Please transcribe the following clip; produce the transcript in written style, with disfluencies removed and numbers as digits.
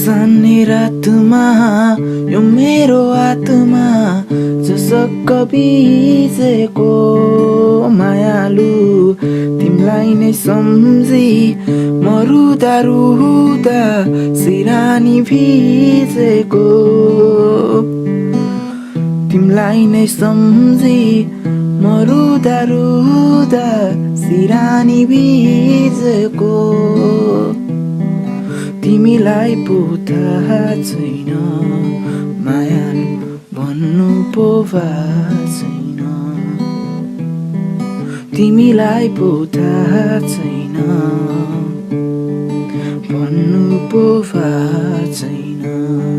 सान्ने रातमा यो मेरो आत्मा जसक्क बिजेको मायालु तिमलाई नै सम्झी म रुदा रुदा सिरानी भिजेको तिमलाई नै सम्झी म रुदा रुदा सिरानी भिजेको तिमीलाई पो थाहा छैन मायालु भन्नु पो छैन तिमीलाई पो थाहा छैन भन्नु पो छैन।